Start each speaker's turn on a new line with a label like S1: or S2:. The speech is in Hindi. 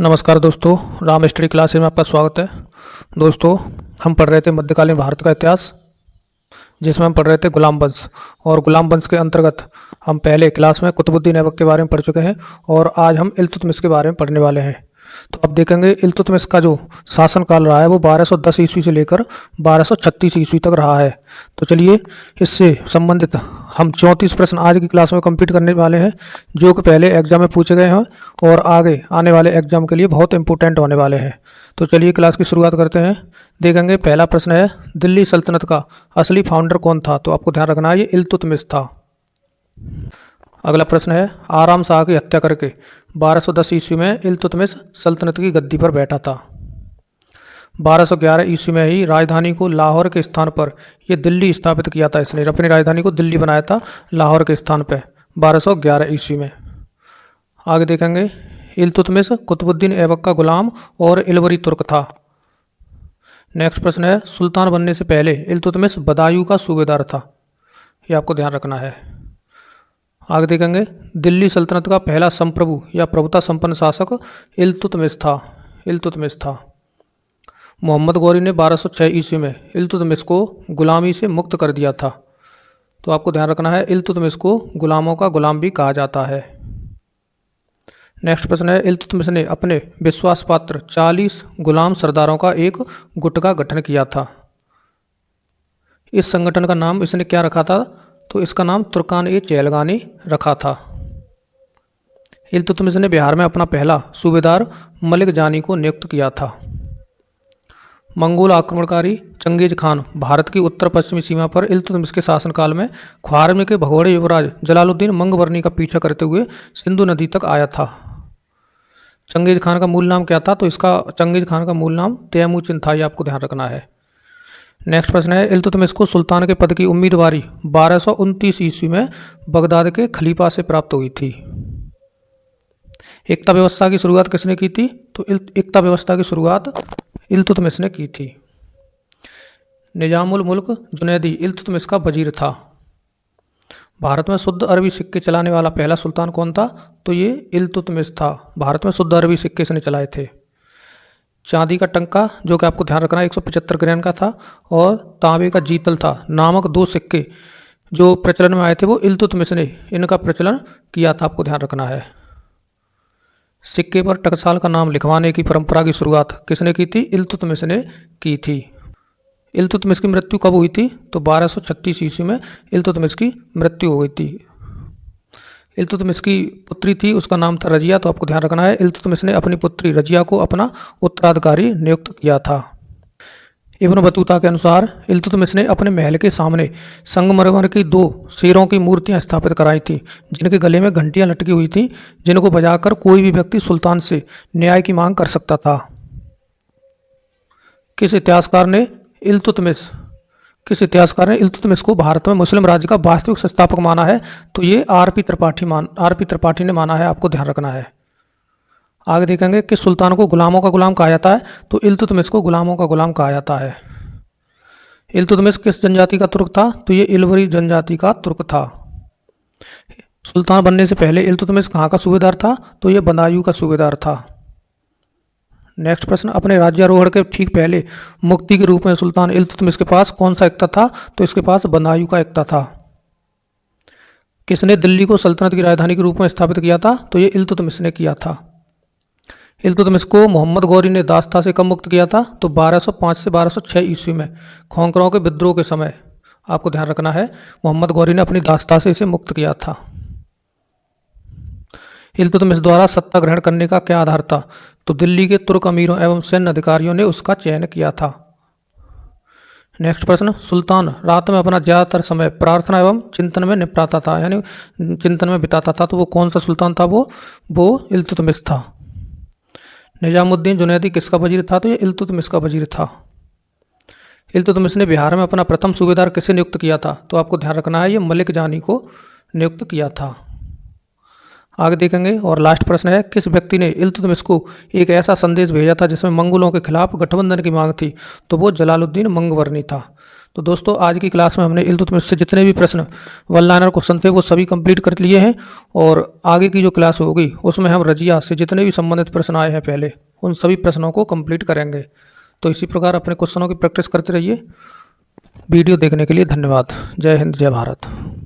S1: नमस्कार दोस्तों, राम स्टडी क्लासेस में आपका स्वागत है। दोस्तों, हम पढ़ रहे थे मध्यकालीन भारत का इतिहास, जिसमें हम पढ़ रहे थे गुलाम वंश। और गुलाम वंश के अंतर्गत हम पहले क्लास में कुतुबुद्दीन ऐबक के बारे में पढ़ चुके हैं और आज हम इल्तुतमिश के बारे में पढ़ने वाले हैं। तो अब देखेंगे इल्तुतमिश का जो शासनकाल रहा है वो 1210 ईस्वी से लेकर 1236 ईस्वी तक रहा है। तो चलिए इससे संबंधित हम 34 प्रश्न आज की क्लास में कंप्लीट करने वाले हैं, जो कि पहले एग्जाम में पूछे गए हैं और आगे आने वाले एग्जाम के लिए बहुत इंपॉर्टेंट होने वाले हैं। तो चलिए क्लास की शुरुआत करते हैं। देखेंगे पहला प्रश्न है, दिल्ली सल्तनत का असली फाउंडर कौन था? तो आपको ध्यान रखना है ये इल्तुतमिश था। अगला प्रश्न है, आराम शाह की हत्या करके 1210 ईस्वी में इल्तुतमिश सल्तनत की गद्दी पर बैठा था। 1211 ईस्वी में ही राजधानी को लाहौर के स्थान पर यह दिल्ली स्थापित किया था। इसने अपनी राजधानी को दिल्ली बनाया था लाहौर के स्थान पर 1211 ईस्वी में। आगे देखेंगे, इल्तुतमिश कुतुबुद्दीन ऐबक का गुलाम और इलवरी तुर्क था। नेक्स्ट प्रश्न है, सुल्तान बनने से पहले इल्तुतमिश बदायूं का सूबेदार था। ये आपको ध्यान रखना है। आगे देखेंगे, दिल्ली सल्तनत का पहला संप्रभु या प्रभुता संपन्न शासक इल्तुतमिश था। मोहम्मद गौरी ने 1206 ईस्वी में इल्तुतमिश को गुलामी से मुक्त कर दिया था। तो आपको ध्यान रखना है, इल्तुतमिश को गुलामों का गुलाम भी कहा जाता है। नेक्स्ट प्रश्न है, इल्तुतमिश ने अपने विश्वास पात्र 40 गुलाम सरदारों का एक गुट का गठन किया था। इस संगठन का नाम इसने क्या रखा था? तो इसका नाम तुर्कान-ए-चहलगानी रखा था। इल्तुतमिश ने बिहार में अपना पहला सूबेदार मलिक जानी को नियुक्त किया था। मंगोल आक्रमणकारी चंगेज खान भारत की उत्तर पश्चिमी सीमा पर इल्तुतमिश के शासनकाल में ख्वारिज़्म के भगोड़े युवराज जलालुद्दीन मंगवर्नी का पीछा करते हुए सिंधु नदी तक आया था। चंगेज खान का मूल नाम क्या था? तो इसका चंगेज खान का मूल नाम तैमूचिन था। ये आपको ध्यान रखना है। नेक्स्ट प्रश्न है, इल्तुतमिश को सुल्तान के पद की उम्मीदवारी 1229 ईस्वी में बगदाद के खलीफा से प्राप्त हुई थी। एकता व्यवस्था की शुरुआत किसने की थी? तो एकता व्यवस्था की शुरुआत इल्तुतमिश ने की थी। निजामुल मुल्क जुनैदी इल्तुतमिश का वजीर था। भारत में शुद्ध अरबी सिक्के चलाने वाला पहला सुल्तान कौन था? तो ये इल्तुतमिश था। भारत में शुद्ध अरबी सिक्के इसने चलाए थे। चांदी का टंका, जो कि आपको ध्यान रखना है, 175 ग्राम का था, और तांबे का जीतल था नामक 2 सिक्के जो प्रचलन में आए थे वो इल्तुतमिश ने इनका प्रचलन किया था। आपको ध्यान रखना है। सिक्के पर टकसाल का नाम लिखवाने की परंपरा की शुरुआत किसने की थी? इल्तुतमिश ने की थी। इल्तुतमिश की मृत्यु कब हुई थी? तो 1236 ईस्वी में इल्तुतमिश की मृत्यु हो गई थी। इल्तुतमिश की पुत्री थी, उसका नाम था रजिया। तो आपको ध्यान रखना है, इल्तुतमिश ने अपनी पुत्री रजिया को अपना उत्तराधिकारी नियुक्त किया था। इब्न बतूता के अनुसार इल्तुतमिश ने अपने महल के सामने संगमरमर की 2 शेरों की मूर्तियां स्थापित कराई थी, जिनके गले में घंटियां लटकी हुई थी, जिनको बजाकर कोई भी व्यक्ति सुल्तान से न्याय की मांग कर सकता था। किस इतिहासकार ने इल्तुतमिश को भारत में मुस्लिम राज्य का वास्तविक संस्थापक माना है? तो ये आर पी त्रिपाठी ने माना है। आपको ध्यान रखना है। आगे देखेंगे, किस सुल्तान को गुलामों का गुलाम कहा जाता है? तो इल्तुतमिश को गुलामों का गुलाम कहा जाता है। इल्तुतमिश किस जनजाति का तुर्क था? तो ये इलवरी जनजाति का तुर्क था। सुल्तान बनने से पहले इल्तुतमिश कहाँ का सूबेदार था? तो ये बदायूं का सूबेदार था। नेक्स्ट प्रश्न, अपने राज्यारोहण के ठीक पहले मुक्ति के रूप में सुल्तान इल्तुतमिश के पास कौन सा इक्ता था? तो इसके पास बदायूं का इक्ता था। किसने दिल्ली को सल्तनत की राजधानी के रूप में स्थापित किया था? तो ये इल्तुतमिश ने किया था। इल्तुतमिश को मोहम्मद गौरी ने दास्ता से कब मुक्त किया था? तो 1205 से 1206 ईस्वी में खोंकरों के विद्रोह के समय। आपको ध्यान रखना है, मोहम्मद गौरी ने अपनी दास्ता से इसे मुक्त किया था। इल्तुतमिश द्वारा सत्ता ग्रहण करने का क्या आधार था? तो दिल्ली के तुर्क अमीरों एवं सैन्य अधिकारियों ने उसका चयन किया था। नेक्स्ट प्रश्न, सुल्तान रात में अपना ज़्यादातर समय प्रार्थना एवं चिंतन में निपटाता था, यानी चिंतन में बिताता था। तो वो कौन सा सुल्तान था? वो इल्तुतमिश था। निजामुद्दीन जुनैदी किसका वजीर था? तो ये इल्तुतमिश का वजीर था। इल्तुतमिश ने बिहार में अपना प्रथम सूबेदार किसे नियुक्त किया था? तो आपको ध्यान रखना है, ये मलिक जानी को नियुक्त किया था। आगे देखेंगे, और लास्ट प्रश्न है, किस व्यक्ति ने इल्तुतमिश को एक ऐसा संदेश भेजा था जिसमें मंगोलों के खिलाफ गठबंधन की मांग थी? तो वो जलालुद्दीन मंगवर्नी था। तो दोस्तों आज की क्लास में हमने इल्तुतमिश से जितने भी प्रश्न वन लाइनर क्वेश्चन थे वो सभी कंप्लीट कर लिए हैं, और आगे की जो क्लास होगी उसमें हम रजिया से जितने भी संबंधित प्रश्न आए हैं पहले उन सभी प्रश्नों को कंप्लीट करेंगे। तो इसी प्रकार अपने क्वेश्चनों की प्रैक्टिस करते रहिए। वीडियो देखने के लिए धन्यवाद। जय हिंद, जय भारत।